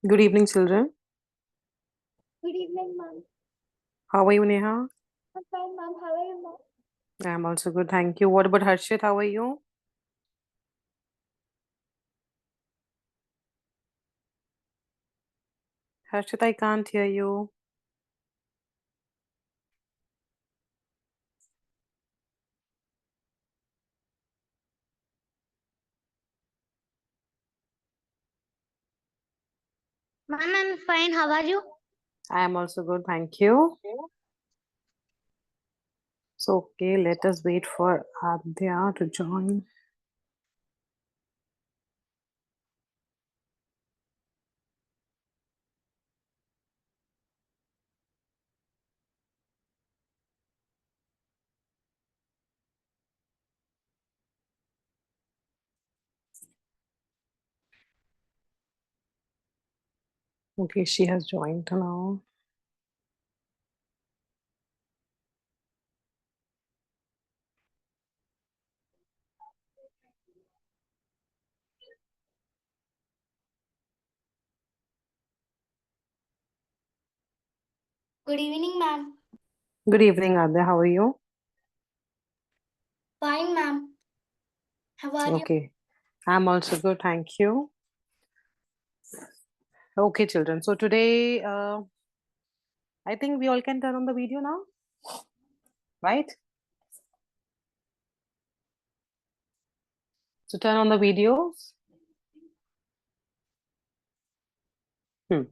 Good evening, children. Good evening, ma'am. How are you, Neha? I'm fine, ma'am. How are you, ma'am? I'm also good, thank you. What about Harshit? How are you? Harshit, I can't hear you. Ma'am, I'm fine. How are you? I am also good, thank you. So, okay, let us wait for Adya to join. Okay, she has joined now. Good evening, ma'am. Good evening, Adya. How are you? Fine, ma'am. How are you? Okay, I'm also good, thank you. Okay, children. So today, I think we all can turn on the video now, right? So turn on the videos. Hmm.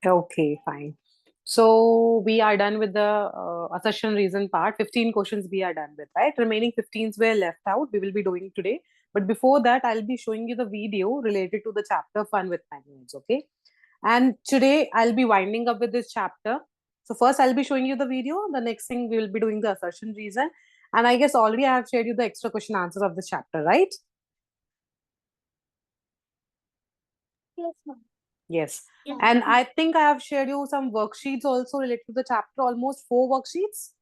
Okay, fine. So we are done with the assertion reason part. 15 questions we are done with, right? Remaining 15s were left out. We will be doing today. But before that, I'll be showing you the video related to the chapter Fun with My Notes, okay? And today I'll be winding up with this chapter. So first I'll be showing you the video. The next thing we will be doing the assertion reason. And I guess already I have shared you the extra question answers of this chapter, right? Yes, ma'am. Yes. Yes, And ma'am. I think I have shared you some worksheets also related to the chapter, almost 4 worksheets.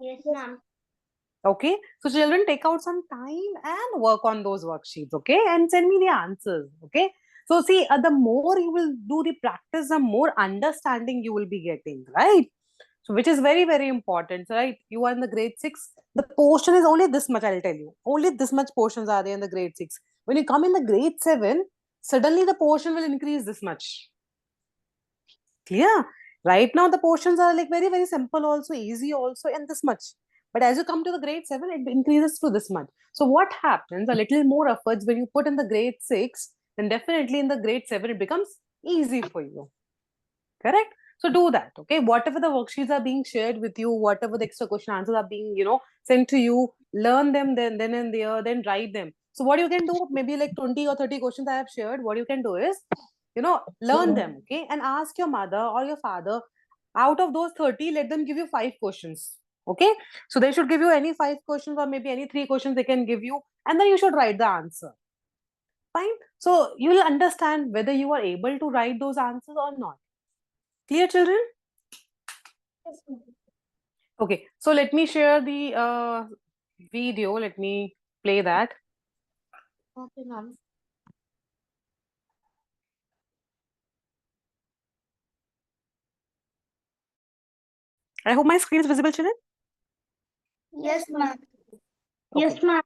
Yes, ma'am. Okay. So children, take out some time and work on those worksheets. Okay. And send me the answers. Okay. So see, the more you will do the practice, the more understanding you will be getting, right? So which is very, very important, right? You are in the grade 6. The portion is only this much, I'll tell you. Only this much portions are there in the grade 6. When you come in the grade 7, suddenly the portion will increase this much. Clear? Right now, the portions are like very, very simple, also easy, also, and this much. But as you come to the grade 7, it increases to this much. So, what happens? A little more efforts when you put in the grade 6, then definitely in the grade 7, it becomes easy for you. Correct? So, do that. Okay. Whatever the worksheets are being shared with you, whatever the extra question answers are being, sent to you, learn them then and there, then write them. So, what you can do, maybe like 20 or 30 questions I have shared, what you can do is learn them, okay, and ask your mother or your father, out of those 30, let them give you 5 questions, okay. So they should give you any 5 questions or maybe any 3 questions they can give you, and then you should write the answer. Fine. So you will understand whether you are able to write those answers or not. Clear, children? Yes, ma'am. Okay, so let me share the video. Let me play that. Okay, ma'am. I hope my screen is visible, children. Yes, ma'am. Okay. Yes, ma'am.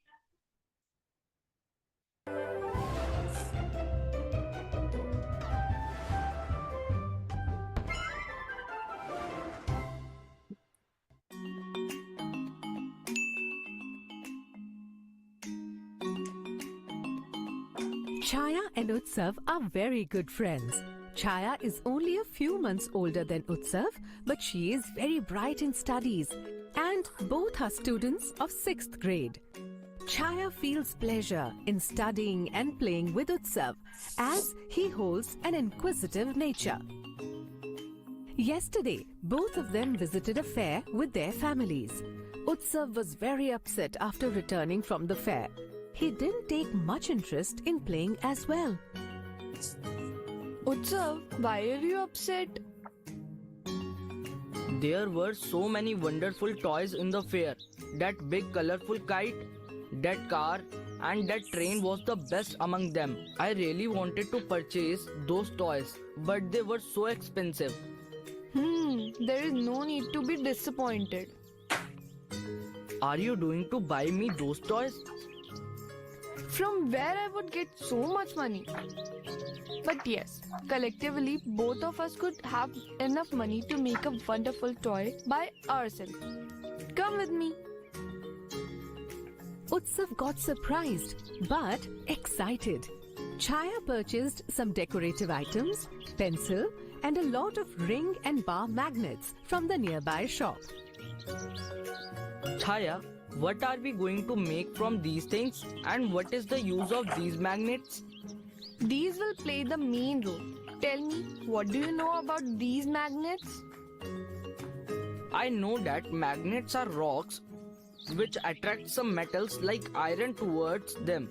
Chaya and Utsav are very good friends. Chaya is only a few months older than Utsav, but she is very bright in studies, and both are students of 6th grade. Chaya feels pleasure in studying and playing with Utsav, as he holds an inquisitive nature. Yesterday, both of them visited a fair with their families. Utsav was very upset after returning from the fair. He didn't take much interest in playing as well. Utsav, why are you upset? There were so many wonderful toys in the fair. That big colorful kite, that car, and that train was the best among them. I really wanted to purchase those toys, but they were so expensive. There is no need to be disappointed. Are you going to buy me those toys? From where I would get so much money? But yes, collectively, both of us could have enough money to make a wonderful toy by ourselves. Come with me. Utsav got surprised but excited. Chaya purchased some decorative items, pencil, and a lot of ring and bar magnets from the nearby shop. Chaya, what are we going to make from these things, and what is the use of these magnets? These will play the main role. Tell me, what do you know about these magnets? I know that magnets are rocks which attract some metals like iron towards them.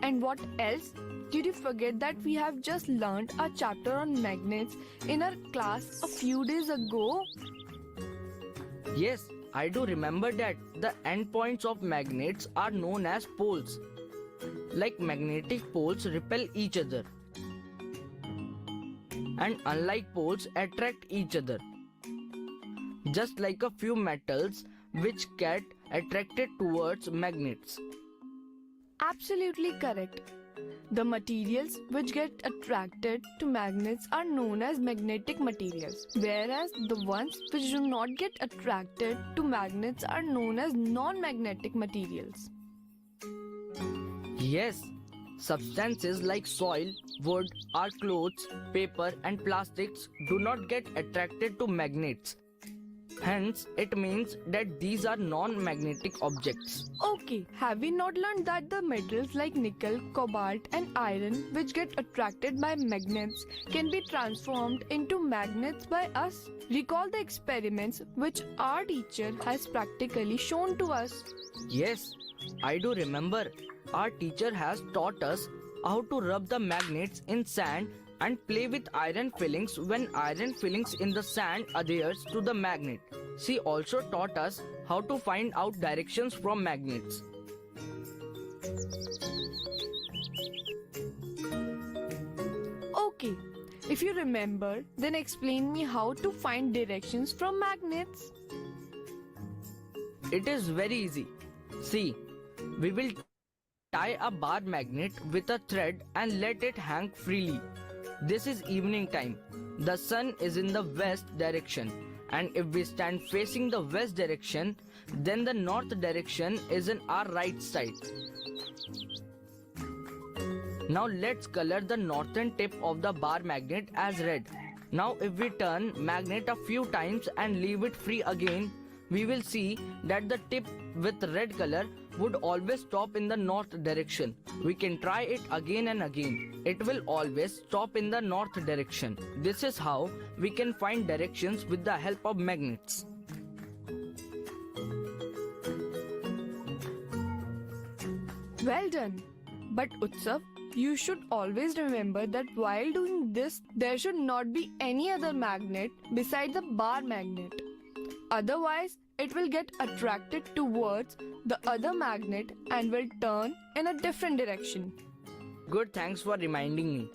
And what else? Did you forget that we have just learned a chapter on magnets in our class a few days ago? Yes, I do remember that the endpoints of magnets are known as poles. Like magnetic poles repel each other, and unlike poles attract each other. Just like a few metals which get attracted towards magnets. Absolutely correct. The materials which get attracted to magnets are known as magnetic materials, whereas the ones which do not get attracted to magnets are known as non-magnetic materials. Yes, substances like soil, wood, our clothes, paper and plastics do not get attracted to magnets. Hence, it means that these are non-magnetic objects. Okay, have we not learned that the metals like nickel, cobalt and iron which get attracted by magnets can be transformed into magnets by us? Recall the experiments which our teacher has practically shown to us. Yes, I do remember. Our teacher has taught us how to rub the magnets in sand and play with iron fillings when iron fillings in the sand adheres to the magnet. She also taught us how to find out directions from magnets. Okay, if you remember, then explain me how to find directions from magnets. It is very easy. See, we will tie a bar magnet with a thread and let it hang freely. This is evening time. The sun is in the west direction, and if we stand facing the west direction, then the north direction is in our right side. Now let's color the northern tip of the bar magnet as red. Now if we turn magnet a few times and leave it free again, we will see that the tip with red color would always stop in the north direction. We can try it again and again. It will always stop in the north direction. This is how we can find directions with the help of magnets. Well done. But Utsav, you should always remember that while doing this, there should not be any other magnet beside the bar magnet. Otherwise, it will get attracted towards the other magnet and will turn in a different direction. Good, thanks for reminding me.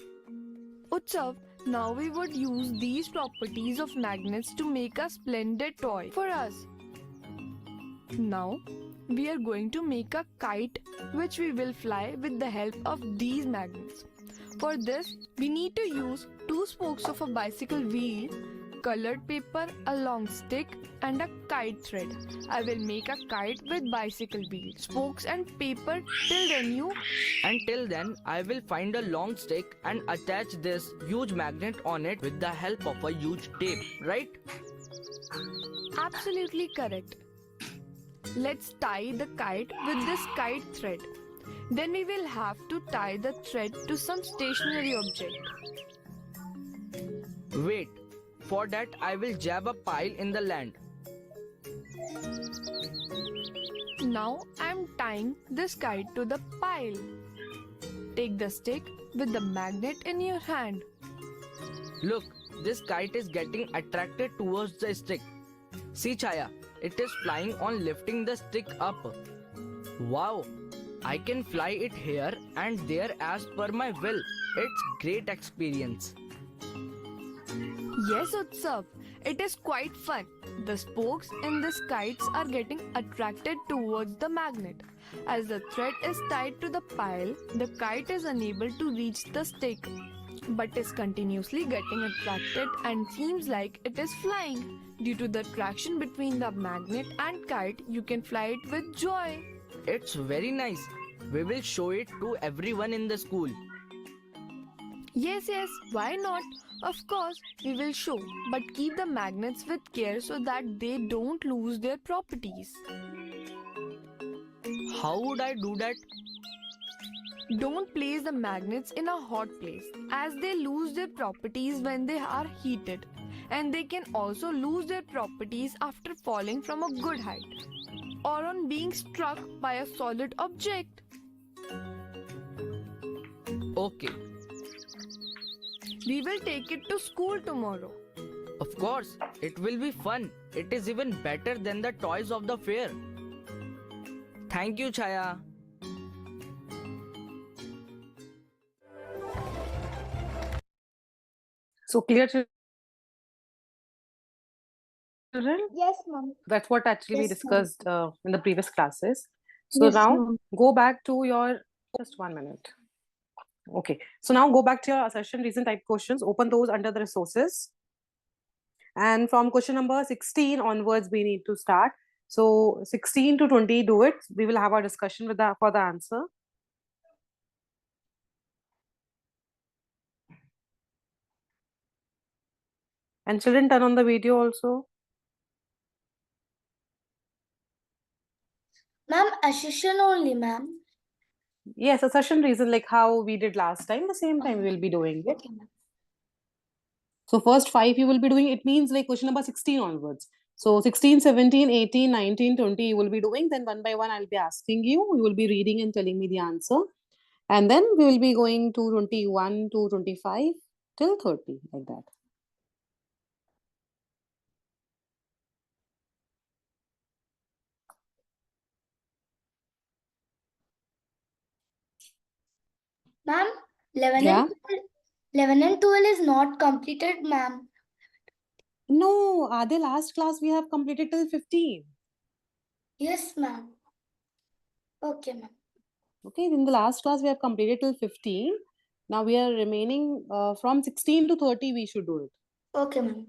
Utsav, now we would use these properties of magnets to make a splendid toy for us. Now, we are going to make a kite which we will fly with the help of these magnets. For this, we need to use 2 spokes of a bicycle wheel, colored paper, a long stick and a kite thread. I will make a kite with bicycle wheel, spokes and paper. Till then Until then, I will find a long stick and attach this huge magnet on it with the help of a huge tape, right? Absolutely correct. Let's tie the kite with this kite thread. Then we will have to tie the thread to some stationary object. Wait, for that I will jab a pile in the land. Now I am tying this kite to the pile. Take the stick with the magnet in your hand. Look, this kite is getting attracted towards the stick. See Chaya, it is flying on lifting the stick up. Wow, I can fly it here and there as per my will. It's great experience. Yes, Utsav, it is quite fun. The spokes in these kites are getting attracted towards the magnet. As the thread is tied to the pile, the kite is unable to reach the stick, but is continuously getting attracted and seems like it is flying. Due to the traction between the magnet and kite, you can fly it with joy. It's very nice. We will show it to everyone in the school. Yes, why not? Of course, we will show, but keep the magnets with care so that they don't lose their properties. How would I do that? Don't place the magnets in a hot place as they lose their properties when they are heated, and they can also lose their properties after falling from a good height or on being struck by a solid object. Okay, We will take it to school tomorrow. of course, it will be fun. It is even better than the toys of the fair. Thank you, Chaya. So clear, children? Yes, ma'am. That's what actually we Yes, ma'am. discussed in the previous classes. So Yes, now ma'am. go back to your, just 1 minute. Okay, so now go back to your assertion reason type questions, open those under the resources. And from question number 16 onwards, we need to start. So 16 to 20, do it. We will have our discussion with for the answer. And children, turn on the video also. Ma'am, assertion only, ma'am. Yes, assertion reason like how we did last time, the same time we will be doing it. Okay, ma'am. So first 5 you will be doing, it means like question number 16 onwards. So 16, 17, 18, 19, 20 you will be doing, then one by one I'll be asking you, you will be reading and telling me the answer. And then we will be going to 21 to 25 till 30, like that. Ma'am, 11 Yeah. and 12, 11 and 12 is not completed, ma'am. No, the last class we have completed till 15. Yes, ma'am. Okay, ma'am. Okay, in the last class we have completed till 15. Now we are remaining from 16 to 30 we should do it. Okay, ma'am.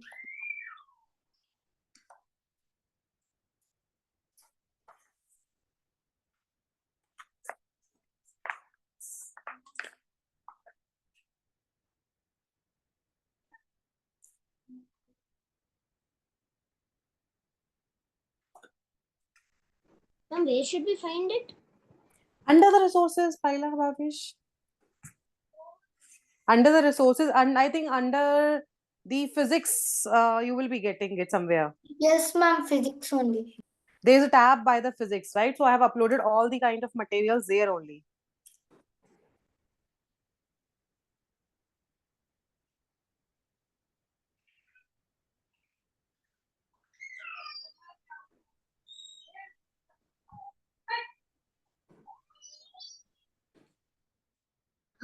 Ma'am, where should we find it? Under the resources, Paila Bhavish. Under the resources, and I think under the physics, you will be getting it somewhere. Yes, ma'am, physics only. There is a tab by the physics, right? So I have uploaded all the kind of materials there only.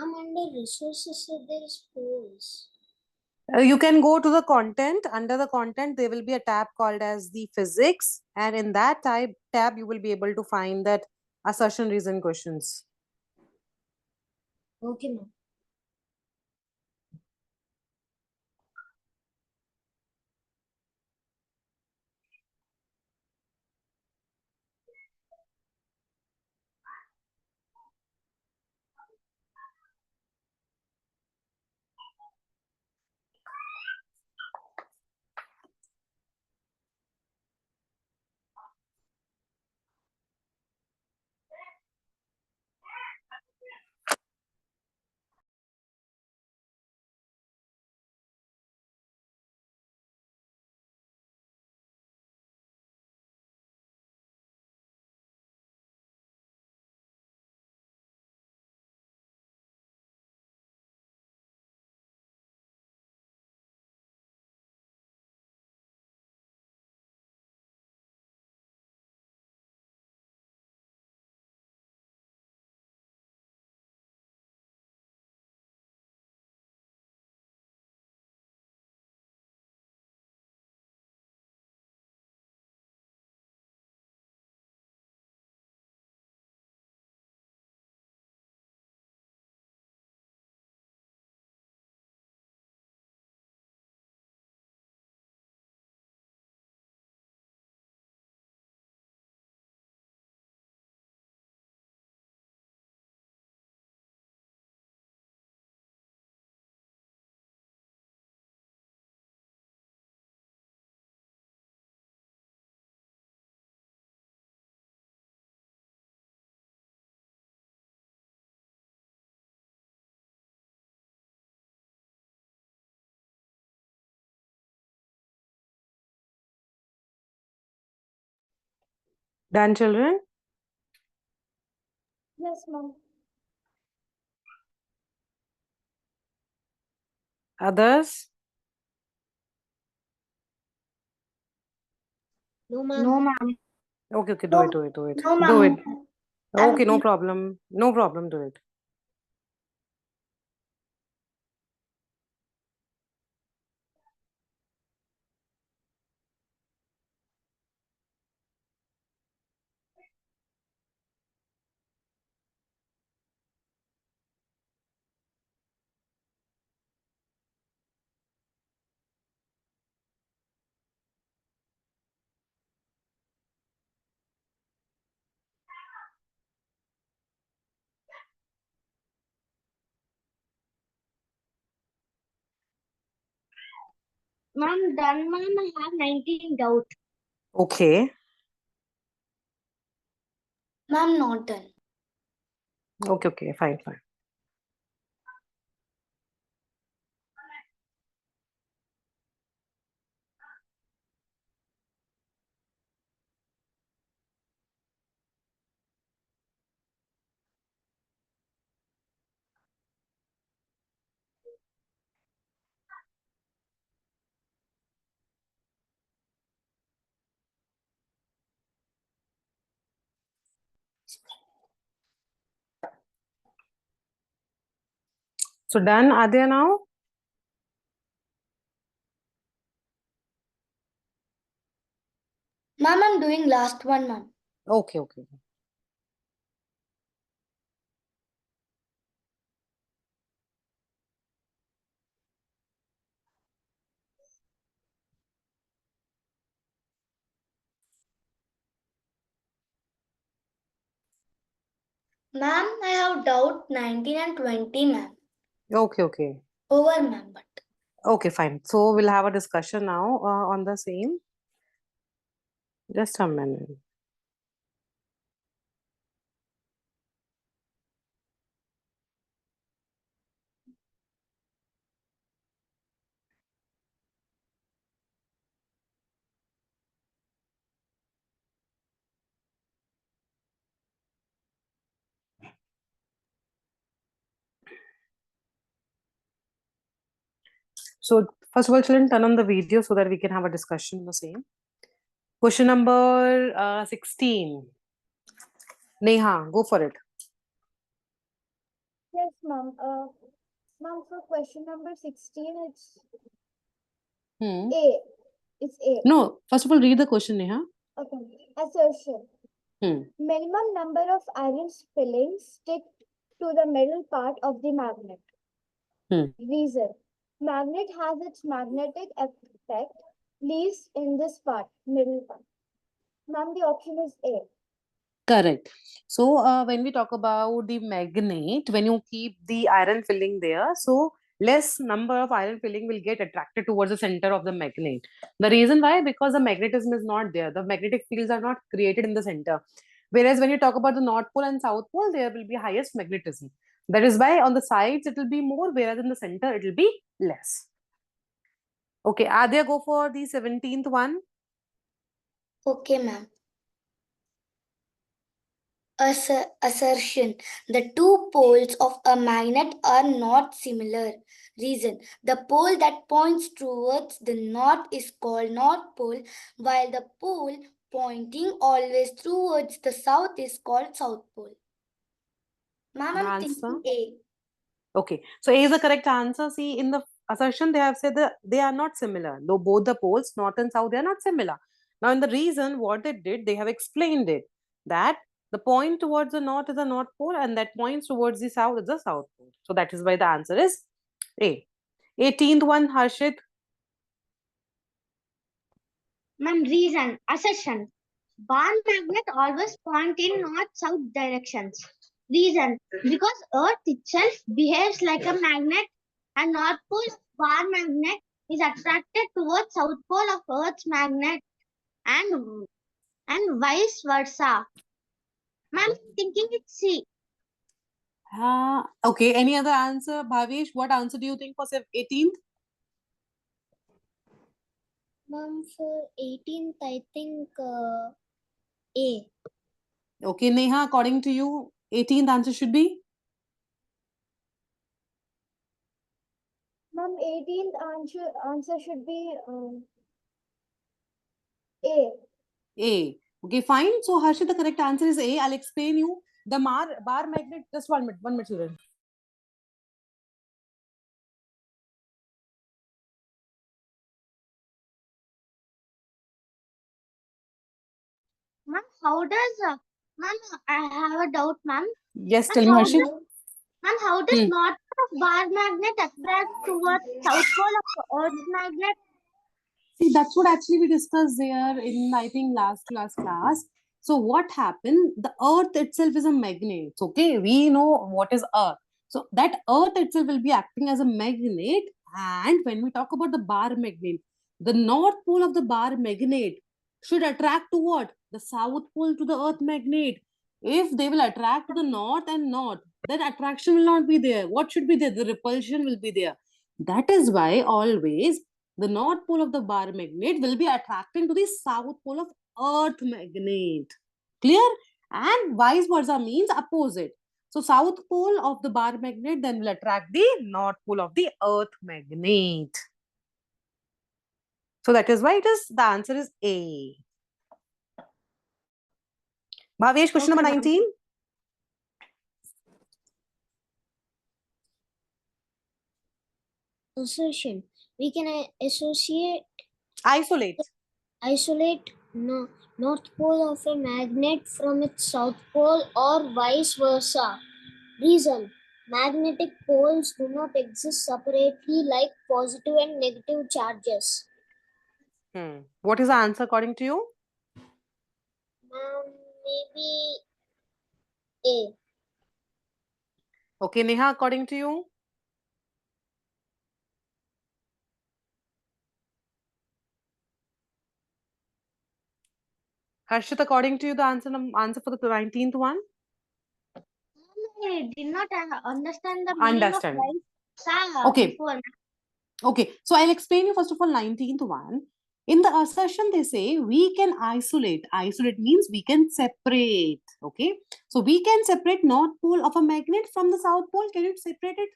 I'm under resources, so there is pools. You can go to the content. Under the content, there will be a tab called as the physics, and in that tab, you will be able to find that assertion reason questions. Okay, ma'am. Done, children? Yes, ma'am. Others? No, ma'am. No, ma'am. Okay, okay, do it, do it, do it. No, ma'am. Do it. I'm Okay, no problem. No problem, do it. Ma'am, done, ma'am. I have 19 doubt. Okay. Ma'am, not done. Okay, okay, fine, fine. So done, Adya now? Ma'am, I'm doing last one, ma'am. Okay, okay. Ma'am, I have doubt 19 and 20, ma'am. Okay, okay. Over, ma'am, but. Okay, fine. So we'll have a discussion now on the same. Just a minute. So first of all, children, turn on the video so that we can have a discussion on the same. Question number 16. Neha, go for it. Yes, ma'am. Ma'am, for question number 16, it's Hmm. A. It's A. No, first of all, read the question, Neha. Okay. Assertion. Hmm. Minimum number of iron fillings stick to the middle part of the magnet. Hmm. Reason. Magnet has its magnetic effect least in this part, middle part. Ma'am, the option is A. Correct. So when we talk about the magnet, when you keep the iron filling there, so less number of iron filling will get attracted towards the center of the magnet. The reason why? Because the magnetism is not there. The magnetic fields are not created in the center. Whereas when you talk about the North Pole and South Pole, there will be highest magnetism. That is why on the sides it will be more, whereas in the center it will be less. Okay, Adya, go for the 17th one. Okay, ma'am. Assertion. The two poles of a magnet are not similar. Reason. The pole that points towards the north is called North Pole, while the pole pointing always towards the south is called South Pole. Ma'am, The I'm answer? thinking A. Okay, so A is the correct answer. See, in the assertion, they have said that they are not similar. Though both the poles, north and south, they are not similar. Now, in the reason, what they did, they have explained it that the point towards the north is the North Pole, and that points towards the south is the South Pole. So that is why the answer is A. 18th one, Harshit. Ma'am, reason. Assertion. Bar magnet always point in north-south directions. Reason. Because Earth itself behaves like a magnet and North Pole's bar magnet is attracted towards South Pole of Earth's magnet and vice versa. Ma'am, thinking it's C. Okay, any other answer, Bhavesh? What answer do you think for 18th? Ma'am, for 18th, I think A. Okay, Neha, according to you, 18th answer should be? Ma'am, 18th answer should be A. A. Okay, fine. So, Harshit, the correct answer is A. I'll explain you. The bar magnet, just 1 minute, children. Ma'am, how does ma'am? I have a doubt, ma'am. Yes, Ma'am, tell me, Harshit. how does Hmm. north pole of bar magnet attract towards south pole of the earth magnet? See, that's what actually we discussed there in, I think, last class. So, what happened? The Earth itself is a magnet. Okay, we know what is Earth. So, that Earth itself will be acting as a magnet. And when we talk about the bar magnet, the north pole of the bar magnet should attract to what? The south pole to the Earth magnet. If they will attract to the north and north, then attraction will not be there. What should be there? The repulsion will be there. That is why always the north pole of the bar magnet will be attracting to the south pole of earth magnet. Clear? And vice versa means opposite. So south pole of the bar magnet then will attract the north pole of the earth magnet. So that is why the answer is A. Bhavesh, question Okay, number ma'am. 19. Assertion. We can Isolate. isolate north pole of a magnet from its south pole or vice versa. Reason. Magnetic poles do not exist separately like positive and negative charges. What is the answer according to you? Maybe A. Okay, Neha, according to you? Harshit, according to you, the answer for the 19th one? I did not understand the meaning of Understand. vice Okay. before. Okay, so I'll explain you first of all 19th one. In the assertion, they say we can isolate. Isolate means we can separate. Okay, so we can separate north pole of a magnet from the south pole. Can you separate it?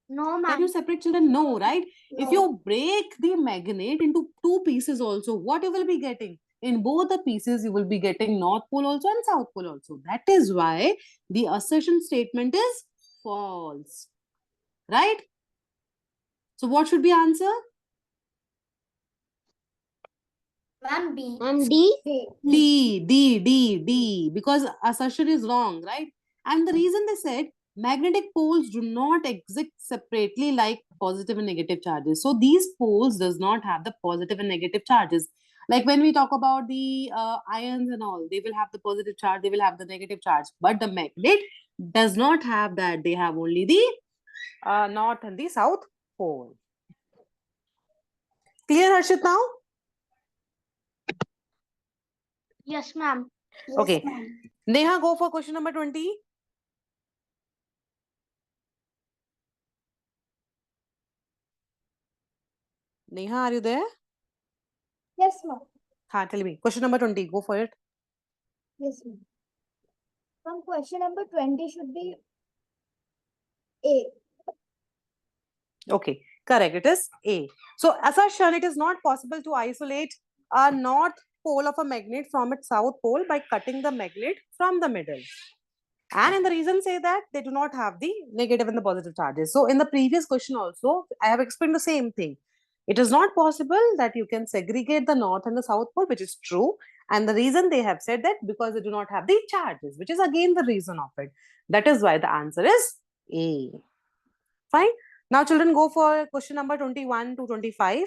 No, Can you ma'am. separate, children? No, right? No. If you break the magnet into two pieces, also, what you will be getting? In both the pieces, you will be getting north pole also and south pole also. That is why the assertion statement is false. Right? So, what should be answer? Ma'am, B. Ma'am, D. D, because assertion is wrong, right? And the reason they said magnetic poles do not exist separately like positive and negative charges. So these poles does not have the positive and negative charges. Like when we talk about the ions and all, they will have the positive charge, they will have the negative charge. But the magnet does not have that. They have only the north and the south pole. Clear, Harshit, now? Yes, ma'am. Okay. Neha, go for question number 20. Neha, are you there? Yes, ma'am. Tell me. Question number 20. Go for it. Yes, ma'am. From question number 20 should be A. Okay, correct. It is A. So, assertion, it is not possible to isolate a north pole of a magnet from its south pole by cutting the magnet from the middle. And in the reason say that they do not have the negative and the positive charges. So, in the previous question also, I have explained the same thing. It is not possible that you can segregate the north and the south pole, which is true. And the reason they have said that because they do not have the charges, which is again the reason of it. That is why the answer is A. Fine. Now, children, go for question number 21 to 25.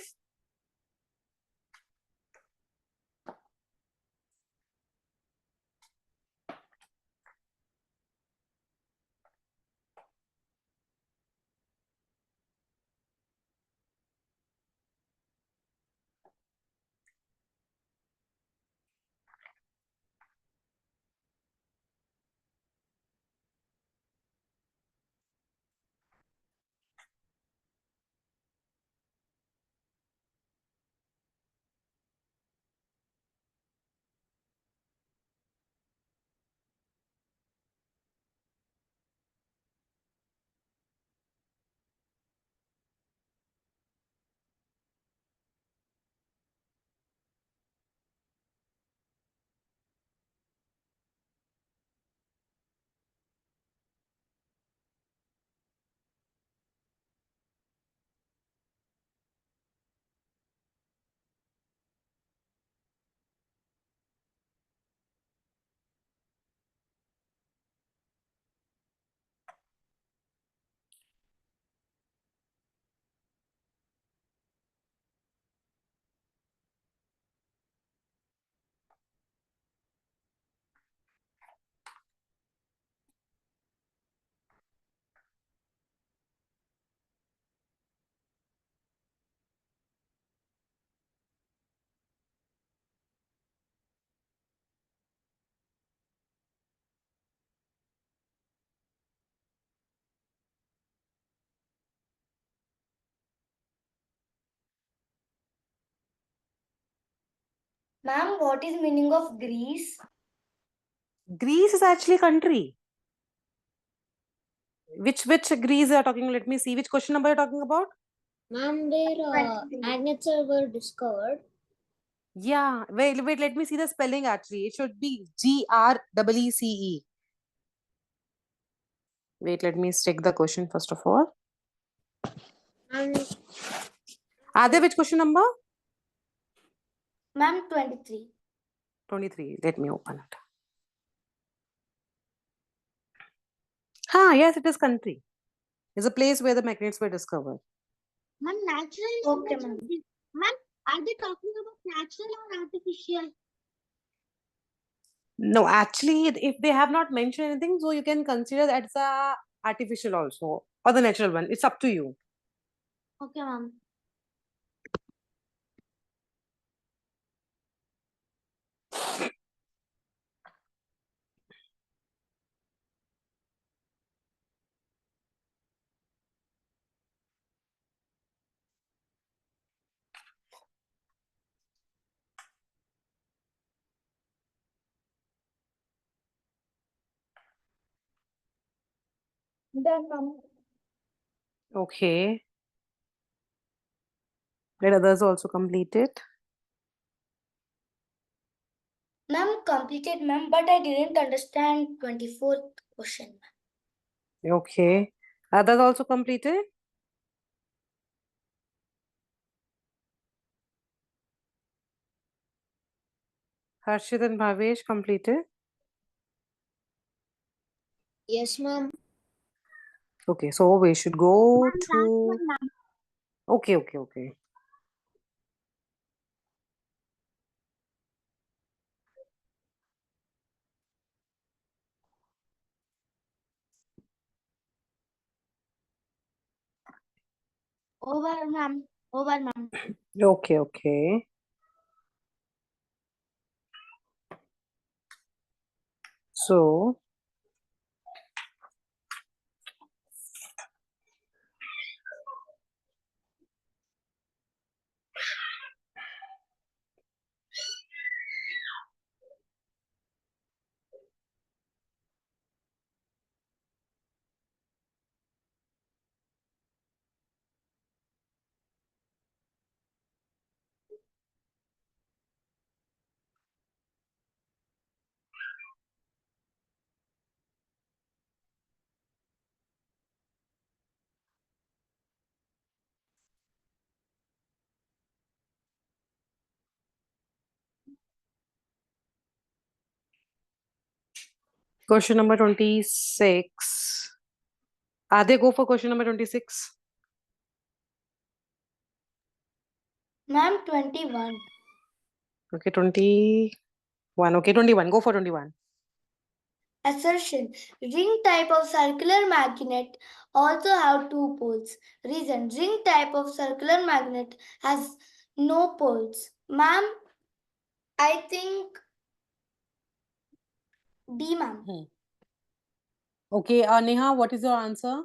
Ma'am, what is meaning of Greece? Greece is actually country. Which Greece you are talking? Let me see. Which question number you are talking about? Ma'am, their magnets were discovered. Yeah. Wait. Let me see the spelling actually. It should be GREECE. Wait. Let me check the question first of all. Are which question number? Ma'am, 23. 23. Let me open it. Yes, it is country. It's a place where the magnets were discovered. Ma'am, natural. Okay, ma'am. Ma'am, are they talking about natural or artificial? No, actually, if they have not mentioned anything, so you can consider that it's a artificial also or the natural one. It's up to you. Okay, ma'am. Done, ma'am. Okay. Let others also complete it. Ma'am, completed, ma'am, but I didn't understand 24th question. Okay. Others also completed. Harshit and Bhavesh completed. Yes, ma'am. Okay, so we should go to. Okay. Over, ma'am. Over, ma'am. Okay. So, question number 26. Are they go for question number 26? Ma'am, 21. Okay, 21. Okay, 21. Go for 21. Assertion. Ring type of circular magnet also have two poles. Reason. Ring type of circular magnet has no poles. Ma'am, I think D, ma'am. Okay, Neha, what is your answer?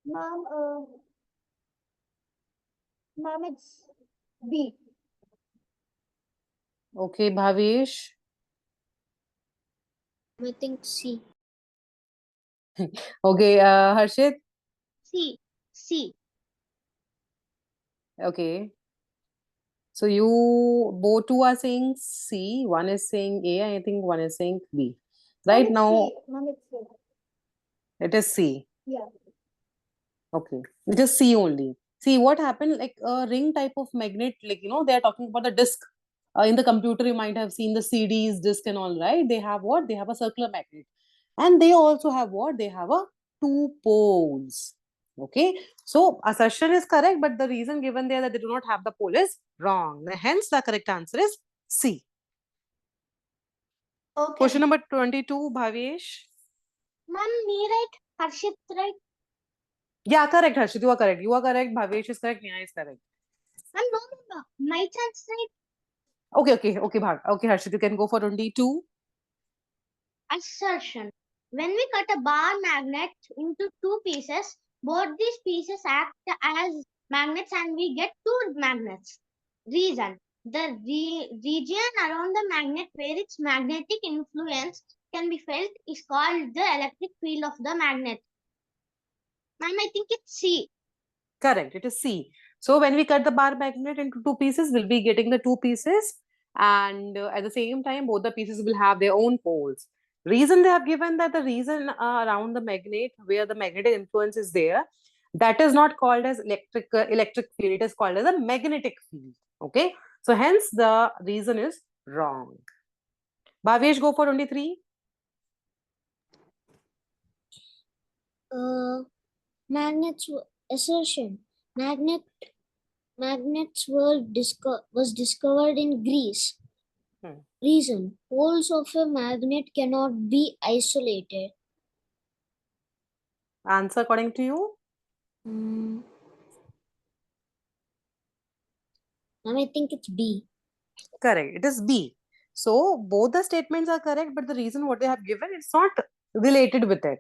Ma'am, ma'am, it's B. Okay, Bhavesh. I think C. Okay, Harshit. C. C. Okay. So you both two are saying C, one is saying A, and I think one is saying B. Right now, Ma'am, it's C. it is C. Yeah. Okay, it is C only. See what happened, like a ring type of magnet, like they are talking about the disc. In the computer, you might have seen the CDs, disc, and all, right? They have what? They have a circular magnet, and they also have what? They have a two poles. Okay, so assertion is correct, but the reason given there that they do not have the pole is wrong. Hence, the correct answer is C. Okay. Question number 22, Bhavesh. Ma'am, me right? Harshit right? Yeah, correct, Harshit. You are correct. You are correct. Bhavesh is correct. Neha is correct. Ma'am, no. My chance right? Okay, Bhav. Okay, Harshit, you can go for 22. Assertion. When we cut a bar magnet into two pieces, both these pieces act as magnets and we get two magnets. Reason. The region around the magnet where its magnetic influence can be felt is called the electric field of the magnet. Ma'am, I think it's C. Correct, it is C. So when we cut the bar magnet into two pieces, we'll be getting the two pieces, and at the same time, both the pieces will have their own poles. Reason they have given that the reason around the magnet where the magnetic influence is there, that is not called as electric field. It is called as a magnetic field. Okay, so hence the reason is wrong. Bhavesh, go for 23. Magnets assertion. Magnets was discovered in Greece. Reason. Poles of a magnet cannot be isolated. Answer according to you? I think it's B. Correct. It is B. So both the statements are correct, but the reason what they have given is not related with it.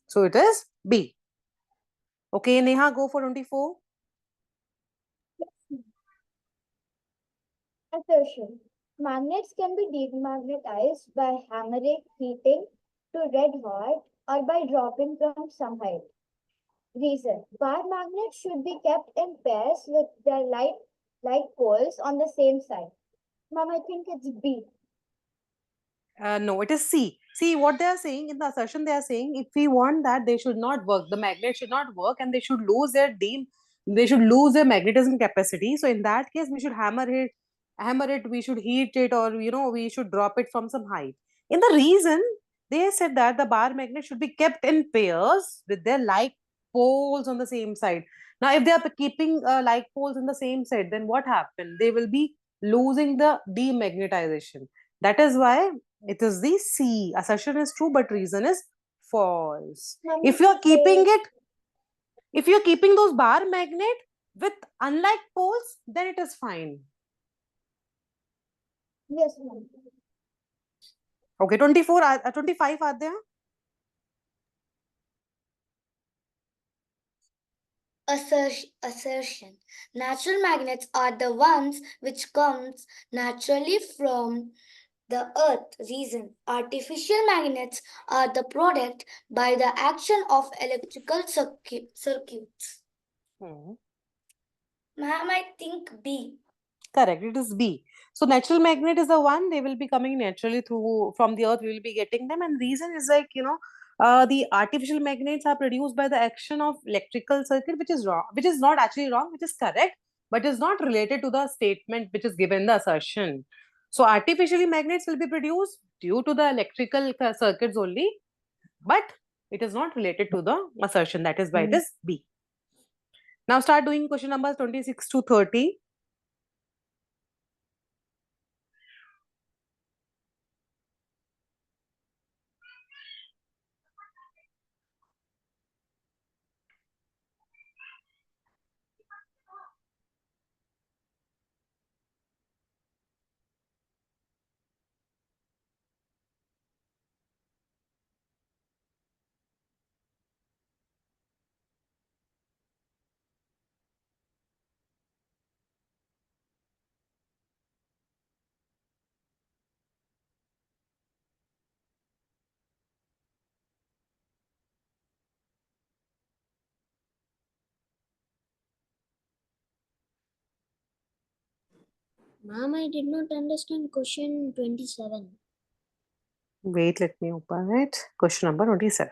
So it is B. Okay, Neha, go for 24. Assertion. Magnets can be demagnetized by hammering, heating to red hot, or by dropping from some height. Reason. Bar magnets should be kept in pairs with their like poles on the same side. Mom, I think it's B. No, it is C. See what they are saying in the assertion. They are saying if we want that they should not work, the magnet should not work, and they should lose they should lose their magnetism capacity. So in that case, we should hammer it. We should heat it, or we should drop it from some height. In the reason, they said that the bar magnet should be kept in pairs with their like poles on the same side. Now, if they are keeping like poles in the same side, then what happened? They will be losing the demagnetization. That is why it is the C. Assertion is true, but reason is false. If you are keeping those bar magnet with unlike poles, then it is fine. Yes, ma'am. Okay, 25 are there? Assertion. Natural magnets are the ones which comes naturally from the earth. Reason. Artificial magnets are the product by the action of electrical circuits. Ma'am, I think B. Correct, it is B. So natural magnet is the one, they will be coming naturally from the earth, we will be getting them. And reason is like, the artificial magnets are produced by the action of electrical circuit, which is wrong, which is not actually wrong, which is correct, but is not related to the statement which is given in the assertion. So artificially magnets will be produced due to the electrical circuits only, but it is not related to the assertion. That is why it is B. Now start doing question numbers 26 to 30. Ma'am, I did not understand question 27. Wait, let me open it. Question number 27.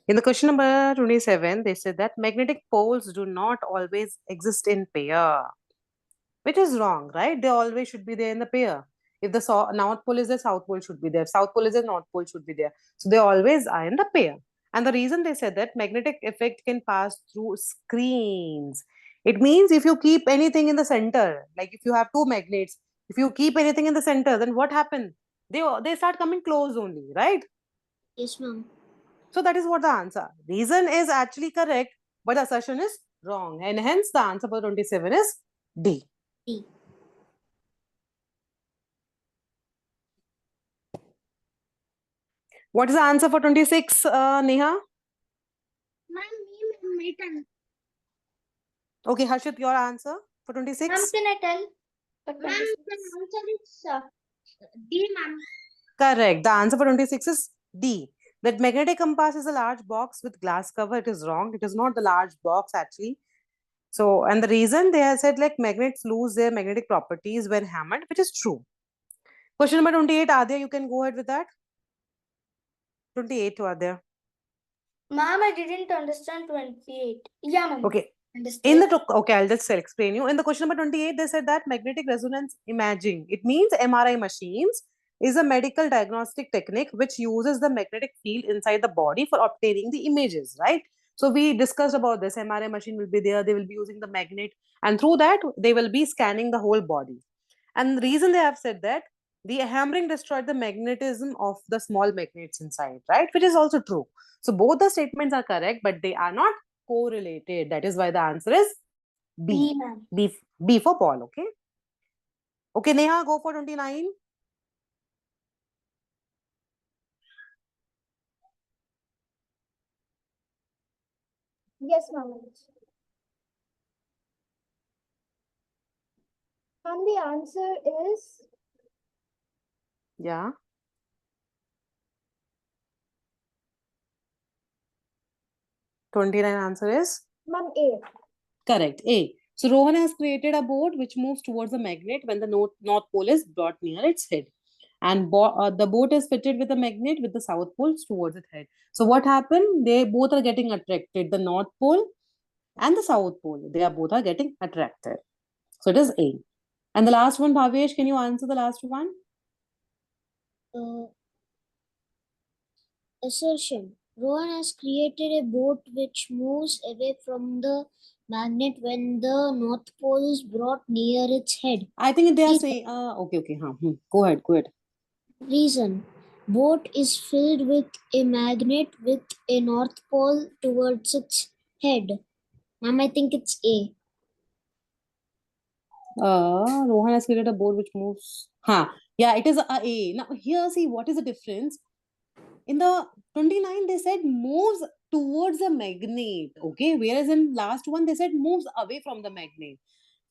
In the question number 27, they said that magnetic poles do not always exist in pair, which is wrong, right? They always should be there in the pair. If the north pole is there, south pole should be there. If south pole is there, north pole should be there. So they always are in the pair. And the reason they said that magnetic effect can pass through screens. It means if you keep anything in the center, like if you have two magnets, if you keep anything in the center, then what happens? They start coming close only, right? Yes, ma'am. So that is what the answer. Reason is actually correct, but the assertion is wrong. And hence the answer for 27 is D. D. What is the answer for 26, Neha? Ma'am, my turn. Okay, Harshit, your answer for Ma'am, 26? can I tell? But Ma'am, the answer is D, ma'am. Correct. The answer for 26 is D. That magnetic compass is a large box with glass cover. It is wrong. It is not the large box actually. So, and the reason they have said like magnets lose their magnetic properties when hammered, which is true. Question number 28, Adya, you can go ahead with that. 28 to Adya. Ma'am, I didn't understand 28. Yeah, ma'am. Okay. Understood. Okay, I'll just explain you. In the question number 28, they said that magnetic resonance imaging, it means MRI machines, is a medical diagnostic technique which uses the magnetic field inside the body for obtaining the images, right? So we discussed about this. MRI machine will be there, they will be using the magnet, and through that, they will be scanning the whole body. And the reason they have said that the hammering destroyed the magnetism of the small magnets inside, right? Which is also true. So both the statements are correct, but they are not correlated. That is why the answer is B. B, ma'am. B for Paul, okay? Okay, Neha, go for 29. Yes, ma'am. Ma'am, the answer is Yeah. Answer is ma'am A. correct. A. So Rohan has created a boat which moves towards the magnet when the north pole is brought near its head. And the boat is fitted with a magnet with the south pole towards its head. So what happened? They both are getting attracted. The north pole and the south pole. They are both are getting attracted. So it is A. And the last one, Bhavesh, can you answer the last one? Assertion. Rowan has created a boat which moves away from the magnet when the North Pole is brought near its head. I think they are saying, okay. Go ahead. Reason. Boat is filled with a magnet with a North Pole towards its head. Ma'am, I think it's A. Rohan has created a board which moves. Yeah, it is A. Now, here, see, what is the difference? In the 29, they said moves towards the magnet, okay? Whereas in last one, they said moves away from the magnet.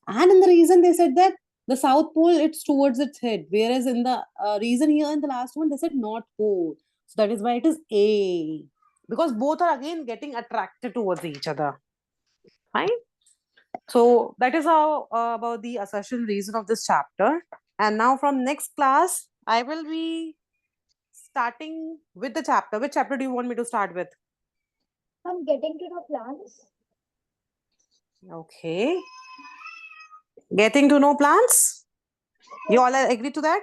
And in the reason, they said that the south pole, it's towards its head. Whereas in the reason here in the last one, they said north pole. So that is why it is A. Because both are again getting attracted towards each other. Fine. So that is how about the assertion reason of this chapter. And now from next class, I will be starting with the chapter. Which chapter do you want me to start with? I'm getting to know plants. Okay. Getting to know plants. You all are agree to that?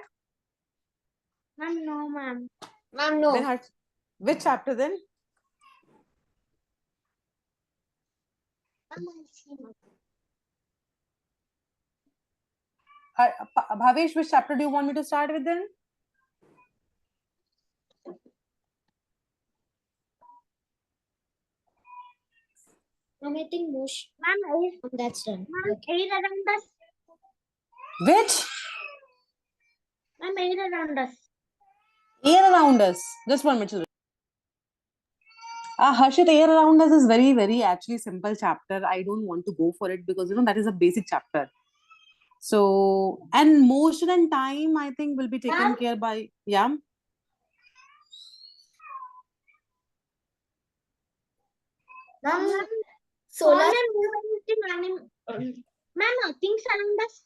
Ma'am, no, ma'am. Ma'am, no. Then which chapter then? Bhavesh, which chapter do you want me to start with then? Ma'am, I think most. Ma'am, That's done. ma'am, air around us. Which? Ma'am, air around us. Air around us. Just 1 minute, children. Harshit, air around us is very, very actually simple chapter. I don't want to go for it because that is a basic chapter. So, and motion and time, I think, will be taken care by, yeah. Ma'am, solar. Ma'am, things around us.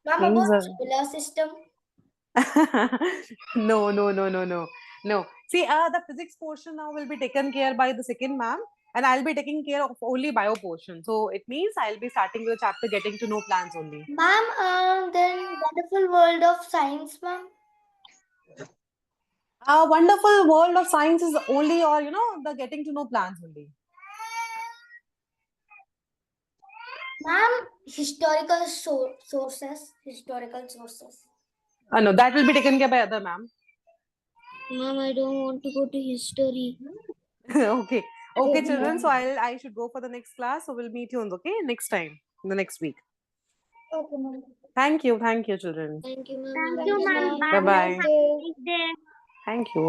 Ma'am, Things about are- solar system. No. See, the physics portion now will be taken care by the second ma'am, and I'll be taking care of only bio portion. So it means I'll be starting with the chapter getting to know plants only. Ma'am, then wonderful world of science, ma'am. Wonderful world of science is only, or the getting to know plants only. Ma'am, historical sources. Historical sources. No, that will be taken care by other ma'am. Ma'am, I don't want to go to history. Okay, children. So I should go for the next class. So we'll meet you on next time, in the next week. Okay, ma'am. Thank you, children. Thank you, ma'am. Thank you, ma'am. Bye-bye. Have a nice day. Thank you.